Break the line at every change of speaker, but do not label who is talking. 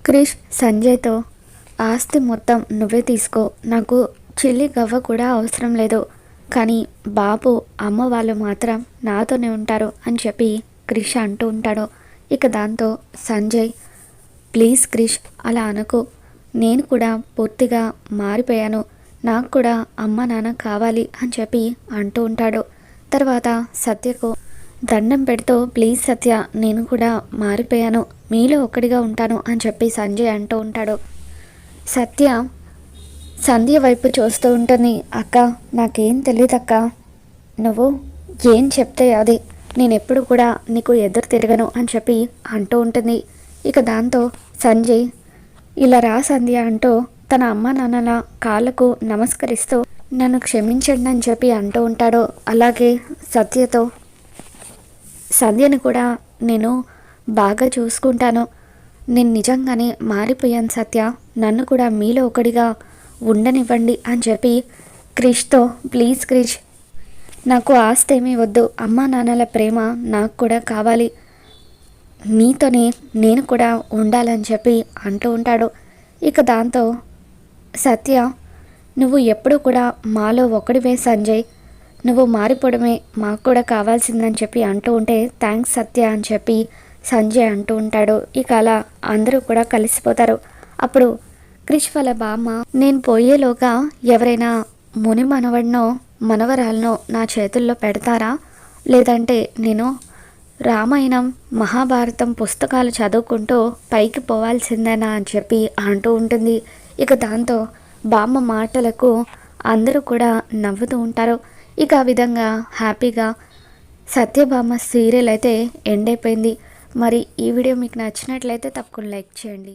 క్రిష్ సంజయ్తో ఆస్తి మొత్తం నువ్వే తీసుకో, నాకు చిల్లి గవ్వ కూడా అవసరం లేదు, కానీ బాబు అమ్మ వాళ్ళు మాత్రం నాతోనే ఉంటారు అని చెప్పి క్రిష్ అంటూ ఉంటాడు. ఇక దాంతో సంజయ్, ప్లీజ్ క్రిష్ అలా అనకు, నేను కూడా పూర్తిగా మారిపోయాను, నాకు కూడా అమ్మ నాన్న కావాలి అని చెప్పి అంటూ ఉంటాడు. తర్వాత సత్యకు దండం పెడుతూ, ప్లీజ్ సత్య, నేను కూడా మారిపోయాను, మీలో ఒక్కడిగా ఉంటాను అని చెప్పి సంజయ్ అంటూ ఉంటాడు. సత్య సంధ్య వైపు చూస్తూ ఉంటుంది. అక్క, నాకేం తెలియదు అక్క, నువ్వు ఏం చెప్తే అది, నేను ఎప్పుడు కూడా నీకు ఎదురు తిరగను అని చెప్పి అంటూ ఉంటుంది. ఇక దాంతో సంజయ్, ఇలా రా సంధ్య అంటూ తన అమ్మ నాన్నల కాళ్ళకు నమస్కరిస్తూ నన్ను క్షమించండి అని చెప్పి అంటూ ఉంటాడు. అలాగే సత్యతో, సంధ్యని కూడా నేను బాగా చూసుకుంటాను, నేను నిజంగానే మారిపోయాను సత్య, నన్ను కూడా మీలో ఒకడిగా ఉండనివ్వండి అని చెప్పి క్రిష్తో, ప్లీజ్ క్రిష్, నాకు ఆస్తి ఏమీ వద్దు, అమ్మా నాన్నల ప్రేమ నాకు కూడా కావాలి, నీతోనే నేను కూడా ఉండాలని చెప్పి అంటూ ఉంటాడు. ఇక దాంతో సత్య, నువ్వు ఎప్పుడు కూడా మాలో ఒకడివే సంజయ్, నువ్వు మారిపోవడమే మాకు కూడా కావాల్సిందని చెప్పి అంటూ ఉంటే, థ్యాంక్స్ సత్య అని చెప్పి సంజయ్ అంటూ ఉంటాడు. ఇక అలా అందరూ కూడా కలిసిపోతారు. అప్పుడు క్రిష్ వాళ్ళ బామ్మ, నేను పోయేలోగా ఎవరైనా ముని మనవడినో మనవరాలనో నా చేతుల్లో పెడతారా, లేదంటే నేను రామాయణం మహాభారతం పుస్తకాలు చదువుకుంటూ పైకి పోవాల్సిందేనా అని చెప్పి అంటూ ఉంటుంది. ఇక దాంతో బామ్మ మాటలకు అందరూ కూడా నవ్వుతూ ఉంటారు. ఇక ఆ విధంగా హ్యాపీగా సత్యభామ సీరియల్ అయితే ఎండ్ అయిపోయింది. మరి ఈ వీడియో మీకు నచ్చినట్లయితే తప్పకుండా లైక్ చేయండి.